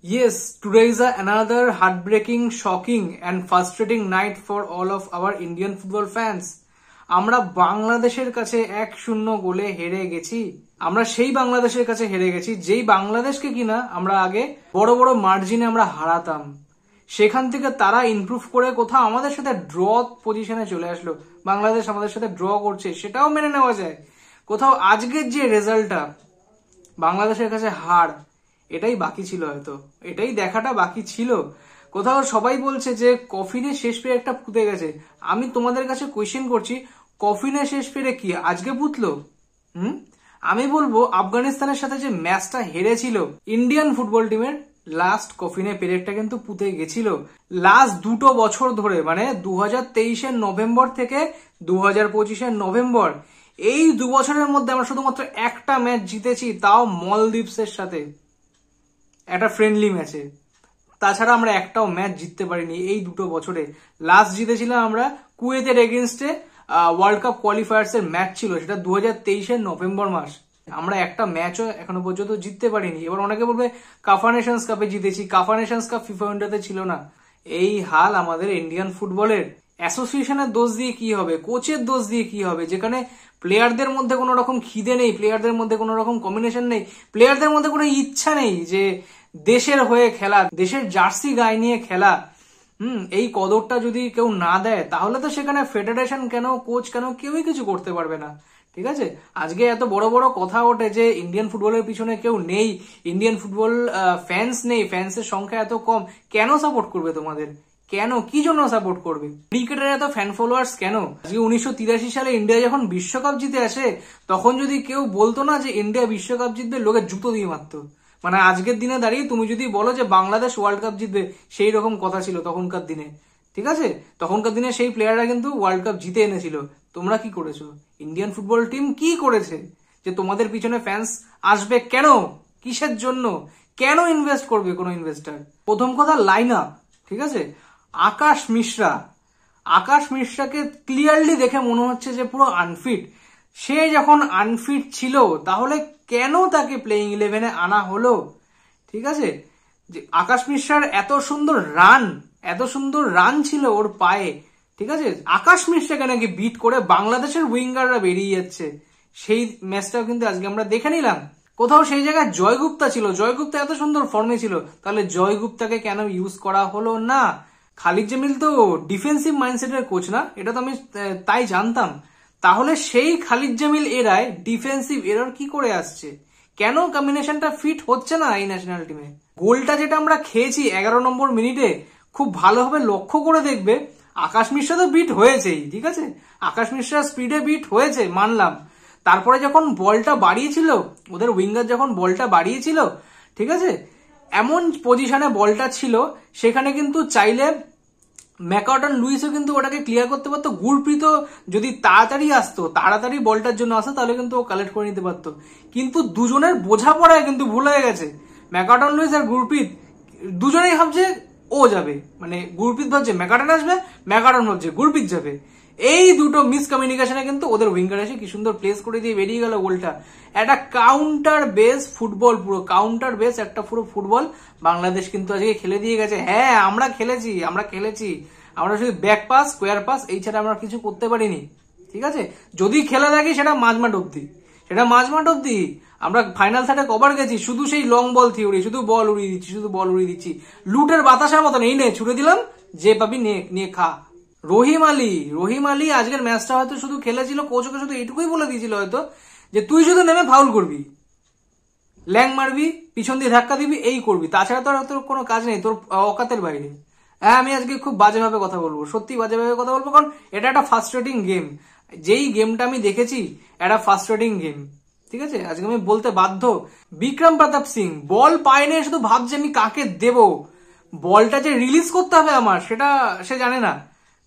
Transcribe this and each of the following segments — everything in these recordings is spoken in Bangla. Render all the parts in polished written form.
Yes, today is another heartbreaking, shocking and frustrating night for all of our Indian football fans. আমরা বাংলাদেশের কাছে 1-0 গোলে হেরে গেছি। আমরা সেই বাংলাদেশের কাছে হেরে গেছি যেই বাংলাদেশকে কিনা আমরা আগে বড় বড় মার্জিনে আমরা হারাতাম। সেখান থেকে তারা ইমপ্রুভ করে কোথাও আমাদের সাথে ড্র পজিশনে চলে আসলো। বাংলাদেশ আমাদের সাথে ড্র করছে, সেটাও মেনে নেওয়া যায়। কোথাও আজকের যে রেজাল্টটা বাংলাদেশের কাছে হার, এটাই বাকি ছিল, হয়তো এটাই দেখাটা বাকি ছিল। কোথাও সবাই বলছে যে কফিনে শেষ পেরে একটা পুঁতে গেছে। আমি তোমাদের কাছে কোয়েশ্চেন করছি, কফিনে শেষ পেরে কি আজকে পুতলো? আমি বলবো আফগানিস্তানের সাথে যে ম্যাচটা হেরেছিল ইন্ডিয়ান ফুটবল টিমের, লাস্ট কফিনে পেরেকটা কিন্তু পুঁতে গেছিল। লাস্ট 2 বছর ধরে, মানে 2023-এর নভেম্বর থেকে 2025-এর নভেম্বর, এই 2 বছরের মধ্যে আমরা শুধুমাত্র একটা ম্যাচ জিতেছি, তাও মলদ্বীপসের সাথে একটা ফ্রেন্ডলি ম্যাচে। তাছাড়া আমরা একটাও ম্যাচ জিততে পারিনি এই 2 বছরে। লাস্ট জিতেছিলাম আমরা কুয়েতের এগেনস্টে, ওয়ার্ল্ড কাপ কোয়ালিফায়ার্স এর ম্যাচ ছিল, সেটা 2023-এর নভেম্বর মাস। আমরা একটা ম্যাচও এখনো পর্যন্ত জিততে পারিনি। এবার অনেকে বলবে কাফা নেশনস কাপে জিতেছি, কাফা নেশনস কাপ ফিফা উইন্ডোতে ছিল না। এই হাল আমাদের ইন্ডিয়ান ফুটবলের। অ্যাসোসিয়েশনের দোষ দিয়ে কি হবে, কোচের দোষ দিয়ে কি হবে, যেখানে প্লেয়ারদের মধ্যে কোনো রকম খিদে নেই, প্লেয়ারদের মধ্যে কোনো রকম কম্বিনেশন নেই, প্লেয়ারদের মধ্যে কোনো ইচ্ছা নেই যে দেশের হয়ে খেলা, দেশের জার্সি গায়ে নিয়ে খেলা। এই কদরটা যদি কেউ না দেয়, তাহলে তো সেখানে ফেডারেশন কেন, কোচ কেন, কেউই কিছু করতে পারবে না। ঠিক আছে, আজকে এত বড় বড় কথা ওঠে যে ইন্ডিয়ান ফুটবলের পিছনে কেউ নেই, ইন্ডিয়ান ফুটবল ফ্যান্স নেই, ফ্যান্সের সংখ্যা এত কম। কেন সাপোর্ট করবে তোমাদের? কেন, কি জন্য সাপোর্ট করবে? ক্রিকেটের এত ফ্যান ফলোয়ার্স কেন? আজকে 1983 সালে ইন্ডিয়া যখন বিশ্বকাপ জিতে আসে, তখন যদি কেউ বলতো না যে ইন্ডিয়া বিশ্বকাপ জিতবে, লোকের জুতো দিয়ে মারতো। মানে আজকের দিনে দাঁড়িয়ে তুমি যদি বলো যে বাংলাদেশ ওয়ার্ল্ড কাপ জিতবে, সেই রকম কথা ছিল তখনকার দিনে। ঠিক আছে, তখনকার দিনে সেই প্লেয়াররা কিন্তু ওয়ার্ল্ড কাপ জিতে এনেছিল। তোমরা কি করেছো? ইন্ডিয়ান ফুটবল টিম কি করেছে যে তোমাদের পিছনে ফ্যান্স আসবে? কেন, কিসের জন্য, কেন ইনভেস্ট করবে কোনো ইনভেস্টার? প্রথম কথা, লাইন আপ। ঠিক আছে, আকাশ মিশ্রাকে ক্লিয়ারলি দেখে মনে হচ্ছে যে পুরো আনফিট। সে যখন আনফিট ছিল, তাহলে কেন তাকে প্লেইং 11-এ আনা হলো? ঠিক আছে, যে আকাশ মিশ্রার এত সুন্দর রান ছিল ওর পায়ে। ঠিক আছে, আকাশ মিশ্রাকে নাকি বিট করে বাংলাদেশের উইঙ্গাররা বেরিয়ে যাচ্ছে। সেই ম্যাচটাও কিন্তু আজকে আমরা দেখে নিলাম। কোথাও সেই জায়গায় জয়গুপ্তা ছিল, জয়গুপ্তা এত সুন্দর ফর্মে ছিল, তাহলে জয়গুপ্তাকে কেন ইউজ করা হলো না? খালিদ জামিল তো ডিফেন্সিভ মাইন্ডসেটের কোচ না, এটা তো আমি তাই জানতাম। তাহলে সেই খালিদ জামিল এরায় ডিফেন্সিভ এরর কি করে আসছে? কেন কম্বিনেশনটা ফিট হচ্ছে না এই ন্যাশনাল টিমে? গোলটা যেটা আমরা খেয়েছি 11 নম্বর মিনিটে, খুব ভালোভাবে লক্ষ্য করে দেখবে, আকাশ মিশ্রা তো বিট হয়েছেই। ঠিক আছে, আকাশ মিশ্রা স্পিডে বিট হয়েছে, মানলাম। তারপরে যখন বলটা বাড়িয়েছিল, ওদের উইঙ্গার যখন বলটা বাড়িয়েছিল, ঠিক আছে, এমন পজিশনে বলটা ছিল, সেখানে কিন্তু চাইলে ম্যাকার্টন লুইসও কিন্তু ওটাকে ক্লিয়ার করতে পারতো। গুরপ্রীত যদি তাড়াতাড়ি আসতো, তাড়াতাড়ি বলটার জন্য আসতো, তাহলে কিন্তু ও কালেক্ট করে নিতে পারতো। কিন্তু দুজনের বোঝাপড়ায় কিন্তু ভুল হয়ে গেছে। ম্যাকার্টন লুইস আর গুরপ্রীত দুজনেই ভাবছে ও যাবে, মানে গুরপ্রীত ভাবছে ম্যাকার্টন আসবে, ম্যাকার্টন ভাবছে গুরপ্রীত যাবে। এই দুটো মিসকমিউনিকেশনে কিন্তু ওদের উইঙ্গার এসে কি সুন্দর প্লেস করে দিয়ে বেরিয়ে গেল গোলটা। একটা কাউন্টার বেস ফুটবল, পুরো কাউন্টার বেস একটা পুরো ফুটবল বাংলাদেশ কিন্তু আজকে খেলে দিয়ে গেছে। হ্যাঁ, আমরা খেলেছি, আমরা শুধু ব্যাক পাস, স্কোয়ার পাস, এই ছাড়া আমরা কিছু করতে পারিনি। ঠিক আছে, যদি খেলে থাকি সেটা মাঝমাঠ অব্দি। আমরা ফাইনাল থার্ডে কবার গেছি, শুধু সেই লং বল থিওরি, শুধু বল উড়িয়ে দিচ্ছি। লুটের বাতাসার মতন, এই নে ছুড়ে দিলাম, যে পাবি নিয়ে খা। রহিম আলী আজকের ম্যাচটা হয়তো শুধু খেলেছিল, কোচকে শুধু এইটুকুই বলে দিয়েছিল হয়তো, যে তুই শুধু নেমে ফাউল করবি, ল্যাং মারবি, পিছন দিয়ে ধাক্কা দিবি, এই করবি, তাছাড়া তোর কোনো কাজ নেই, তোর অকাতের বাইরে। হ্যাঁ, আমি আজকে খুব বাজেভাবে কথা বলবো, সত্যি বাজেভাবে কথা বলবো, কারণ এটা একটা ফ্রাস্ট্রেটিং গেম। যেই গেমটা আমি দেখেছি, একটা ফ্রাস্ট্রেটিং গেম। ঠিক আছে, আজকে আমি বলতে বাধ্য, বিক্রম প্রতাপ সিং বল পায় নিয়ে শুধু ভাবছে আমি কাকে দেব, বলটা যে রিলিজ করতে হবে আমার, সেটা সে জানে না।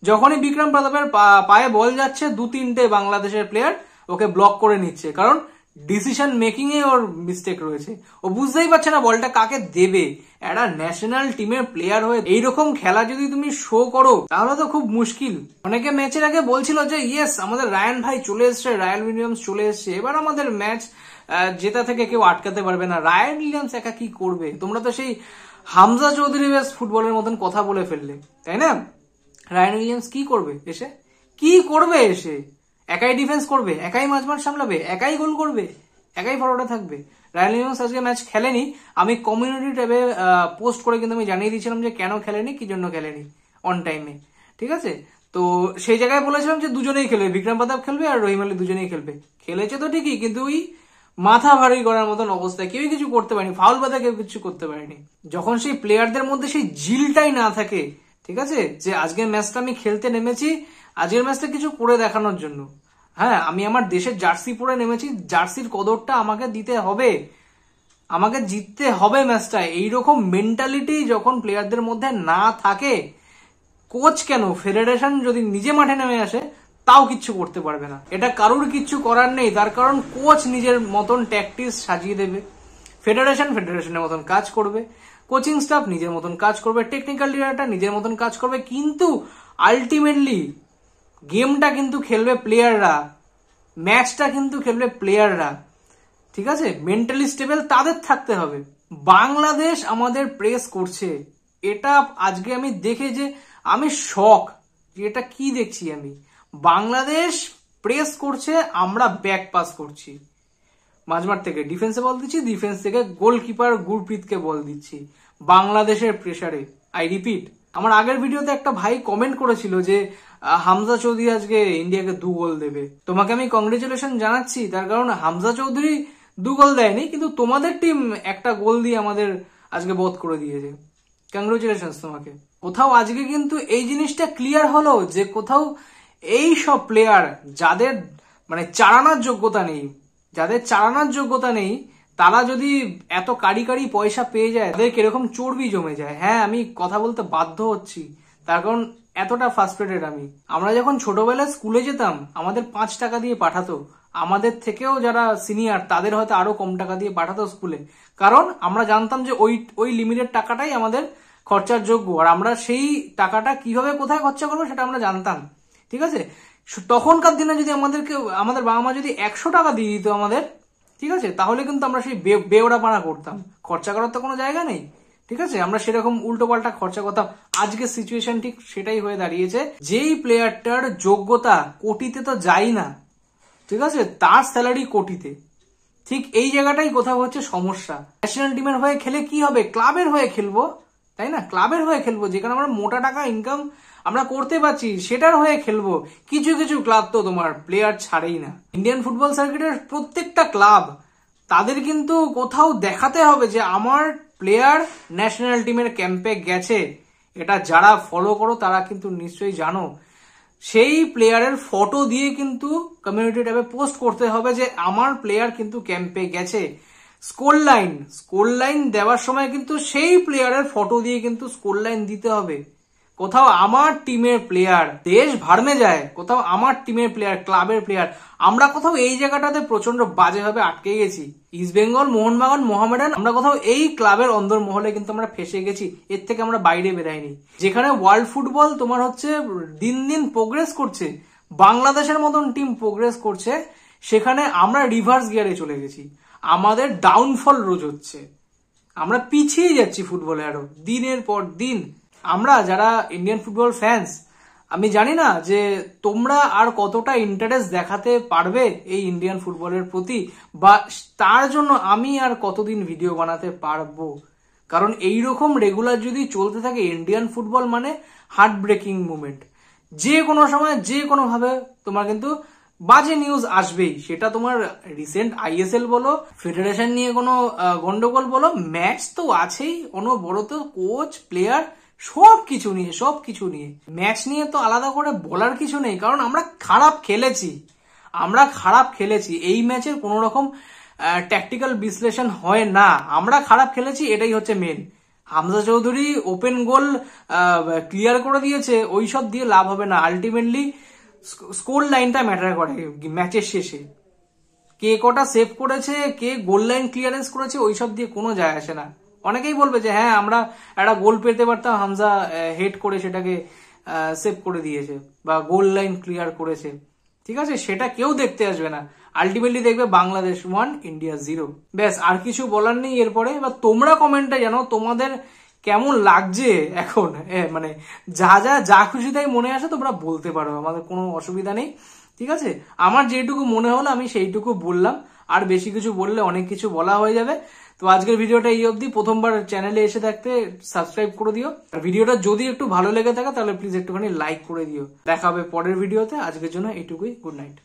যখনই বিক্রম প্রতাপের পায়ে বল যাচ্ছে, 2-3টে বাংলাদেশের প্লেয়ার ওকে ব্লক করে নিচ্ছে, কারণ ডিসিশন মেকিং এ ওর মিস্টেক রয়েছে। ও বুঝতেই পারছে না বলটা কাকে দেবে। একটা ন্যাশনাল টিমের প্লেয়ার হয়ে এইরকম খেলা যদি তুমি শো করো, তাহলে তো খুব মুশকিল। অনেকে ম্যাচের আগে বলছিল যে ইয়েস, আমাদের রায়ান ভাই চলে এসছে, রায়ান উইলিয়ামস চলে এসছে, এবার আমাদের ম্যাচ জেতা থেকে কেউ আটকাতে পারবে না। রায়ান উইলিয়ামস একা কি করবে? তোমরা তো সেই হামজা চৌধুরী ব্যাস ফুটবলের মতন কথা বলে ফেললে, তাই না? রায়ান উইলিয়ামস কি করবে এসে? কি করবে এসে? একাই ডিফেন্স করবে, একাই মাঝমাঠ সামলাবে, একাই গোল করবে, একাই ফরওয়ার্ডে থাকবে। রায়ান উইলিয়ামস আজকে ম্যাচ খেলেনি। আমি কমিউনিটি ট্যাবে পোস্ট করে কিন্তু আমি জানিয়ে দিয়েছিলাম যে কেন খেলেনি, কি জন্য খেলেনি অন টাইমে, ঠিক আছে? তো সেই জায়গায় বলেছিলাম যে দুজনেই খেলবে, বিক্রম প্রতাপ খেলবে আর রহিম আলী দুজনেই খেলবে। খেলেছে তো ঠিকই, কিন্তু ওই মাথা ভারী করার মতন অবস্থায় কেউই কিছু করতে পারেনি, ফাউল বাদে কেউ কিছু করতে পারেনি। যখন সেই প্লেয়ারদের মধ্যে সেই জিলটাই না থাকে, ঠিক আছে, যে আজকের ম্যাচটা আমি খেলতে নেমেছি আজকের ম্যাচটা কিছু করে দেখানোর জন্য, হ্যাঁ আমি আমার দেশের জার্সি পরে নেমেছি, জার্সির কদরটা আমাকে দিতে হবে, আমাকে জিততে হবে ম্যাচটা, এইরকম মেন্টালিটি যখন প্লেয়ারদের মধ্যে না থাকে, কোচ কেন ফেডারেশন যদি নিজে মাঠে নেমে আসে তাও কিচ্ছু করতে পারবে না। এটা কারুর কিচ্ছু করার নেই, তার কারণ কোচ নিজের মতন ট্যাকটিক্স সাজিয়ে দেবে, ফেডারেশনের মতন কাজ করবে, কোচিং স্টাফ নিজের মতন কাজ করবে, টেকনিক্যাল ডিরেক্টর নিজের মতন কাজ করবে, কিন্তু আলটিমেটলি গেমটা কিন্তু খেলবে প্লেয়াররা, ম্যাচটা কিন্তু খেলবে প্লেয়াররা, ঠিক আছে? মেন্টালি স্টেবল তাদের থাকতে হবে। বাংলাদেশ আমাদের প্রেস করছে, এটা আজকে আমি দেখে যে আমি শক, যে এটা কি দেখছি আমি। বাংলাদেশ প্রেস করছে, আমরা ব্যাক পাস করছি, মাঝমাঠ থেকে ডিফেন্সে বল দিচ্ছি, ডিফেন্স থেকে গোলকিপার গুরপ্রীতকে বল দিচ্ছি বাংলাদেশের প্রেসারে। আই রিপিট, আমার আগের ভিডিওতে একটা ভাই কমেন্ট করেছিল যে হামজা চৌধুরী আজকে ইন্ডিয়াকে 2 গোল দেবে। তোমাকে আমি কংগ্রেচুলেশন জানাচ্ছি, তার কারণ হামজা চৌধুরী 2 গোল দেয়নি, কিন্তু তোমাদের টিম একটা গোল দিয়ে আমাদের আজকে বধ করে দিয়েছে। কংগ্রেচুলেশন তোমাকে। কোথাও আজকে কিন্তু এই জিনিসটা ক্লিয়ার হলো যে কোথাও এই সব প্লেয়ার যাদের মানে চালানোর যোগ্যতা নেই, যাদের চালানোর যোগ্যতা নেই, তারা যদি এত কারি পয়সা পেয়ে যায়, তাদের কিরকম চর্বি জমে যায়। হ্যাঁ আমি কথা বলতে বাধ্য হচ্ছি, তার কারণ এতটা ফ্রাস্ট্রেটেড আমি। আমরা যখন ছোটবেলায় স্কুলে যেতাম আমাদের 5 টাকা দিয়ে পাঠাতো, আমাদের থেকেও যারা সিনিয়র তাদের হয়তো আরো কম টাকা দিয়ে পাঠাতো স্কুলে, কারণ আমরা জানতাম যে ওই লিমিটেড টাকাটাই আমাদের খরচার যোগ্য, আর আমরা সেই টাকাটা কিভাবে কোথায় খরচা করবো সেটা আমরা জানতাম, ঠিক আছে? তখনকার দিনে যদি আমাদের বাবা মা যদি 100 টাকা দিয়ে দিত আমাদের, ঠিক আছে, তাহলে কিন্তু আমরা সেই বেওড়াপানা করতাম, খরচা করার তো কোনো জায়গা নেই, ঠিক আছে? আমরা সেরকম উল্টো পাল্টা খরচা করতাম। আজকে সিচুয়েশন ঠিক সেটাই হয়ে দাঁড়িয়েছে, যেই প্লেয়ারটার যোগ্যতা কোটিতে তো যায় না, ঠিক আছে, তার স্যালারি কোটিতে। ঠিক এই জায়গাটাই কোথাও হচ্ছে সমস্যা। ন্যাশনাল টিমের হয়ে খেলে কি হবে? ক্লাবের হয়ে খেলবো, তাই না? ক্লাবের হয়ে খেলবো, যেখানে আমরা মোটা টাকা ইনকাম আমরা করতে পারছি, সেটার হয়ে খেলবো। কিছু কিছু ক্লাব তো তোমার প্লেয়ার ছাড়েই না। ইন্ডিয়ান ফুটবল সার্কিটের প্রত্যেকটা ক্লাব, তাদের কিন্তু কোথাও দেখাতে হবে যে আমার প্লেয়ার ন্যাশনাল টিমের ক্যাম্পে গেছে। এটা যারা ফলো করো তারা কিন্তু নিশ্চয়ই জানো। সেই প্লেয়ারের ফটো দিয়ে কিন্তু কমিউনিটি ট্যাবে পোস্ট করতে হবে যে আমার প্লেয়ার কিন্তু ক্যাম্পে গেছে। স্কোর লাইন দেওয়ার সময় কিন্তু সেই প্লেয়ারের ফটো দিয়ে কিন্তু স্কোর লাইন দিতে হবে। কোথাও আমার টিমের প্লেয়ার দেশ ভাড়মে যায়, কোথাও আমার টিমের প্লেয়ার, ক্লাবের প্লেয়ার, আমরা কোথাও এই জায়গাটাতে প্রচন্ড বাজেভাবে আটকে গেছি। ইস্ট বেঙ্গল, মোহনবাগান, মোহামেডান, আমরা কোথাও এই ক্লাবের অন্দরমহলে কিন্তু আমরা ফেসে গেছি, এর থেকে আমরা বাইরে বেরাইনি। যেখানে ওয়ার্ল্ড ফুটবল তোমার হচ্ছে দিন দিন প্রোগ্রেস করছে, বাংলাদেশের মতন টিম প্রোগ্রেস করছে, সেখানে আমরা রিভার্স গিয়ারে চলে গেছি। আমাদের ডাউনফল রোজ হচ্ছে, আমরা পিছিয়ে যাচ্ছি ফুটবলে আরো দিনের পর দিন। আমরা যারা ইন্ডিয়ান ফুটবল ফ্যান্স, আমি জানি না যে তোমরা আর কতটা ইন্টারেস্ট দেখাতে পারবে এই ইন্ডিয়ান ফুটবলের প্রতি, বা তার জন্য আমি আর কতদিন ভিডিও বানাতে পারবো। কারণ এইরকম রেগুলার যদি চলতে থাকে ইন্ডিয়ান ফুটবল মানে হার্ট ব্রেকিং মুভমেন্ট। যে কোনো সময় যে কোনো ভাবে তোমার কিন্তু বাজে নিউজ আসবেই। সেটা তোমার রিসেন্ট আইএসএল বলো, ফেডারেশন নিয়ে কোনো গন্ডগোল বলো, ম্যাচ তো আছেই অনবরত, কোচ, প্লেয়ার, সবকিছু নিয়ে ম্যাচ নিয়ে তো আলাদা করে বলার কিছু নেই, কারণ আমরা খারাপ খেলেছি। এই ম্যাচের কোন রকম ট্যাকটিক্যাল বিশ্লেষণ হয় না, আমরা খারাপ খেলেছি, এটাই হচ্ছে মেন। হামজা চৌধুরী ওপেন গোল ক্লিয়ার করে দিয়েছে, ওইসব দিয়ে লাভ হবে না। আলটিমেটলি স্কোর লাইনটা ম্যাটার করে ম্যাচের শেষে, কে কটা সেভ করেছে, কে গোল লাইন ক্লিয়ারেন্স করেছে, ওইসব দিয়ে কোনো যায় আসে না। অনেকেই বলবে যে হ্যাঁ আমরা একটা গোল পেতে পারতাম, হামজা হেড করে সেটাকে সেভ করে দিয়েছে বা গোল লাইন ক্লিয়ার করেছে, ঠিক আছে, সেটা কেউ দেখতে আসবে না। আলটিমেটলি দেখবে বাংলাদেশ 1 ইন্ডিয়া 0, ব্যাস। আর কিছু বলার নেই এরপরে। বা তোমরা কমেন্টে জানো তোমাদের কেমন লাগছে এখন, মানে যা খুশি তাই মনে আসে তোমরা বলতে পারো, আমাদের কোনো অসুবিধা নেই, ঠিক আছে। আমার যেটুকু মনে হলো আমি সেইটুকু বললাম, আর বেশি কিছু বললে অনেক কিছু বলা হয়ে যাবে। তো আজকের ভিডিওটা এই অবধি। প্রথমবার চ্যানেলে এসে থাকতে সাবস্ক্রাইব করে দিও, আর ভিডিওটা যদি একটু ভালো লেগে থাকে তাহলে প্লিজ একটুখানি লাইক করে দিও। দেখা হবে পরের ভিডিওতে, আজকের জন্য এইটুকুই, গুড নাইট।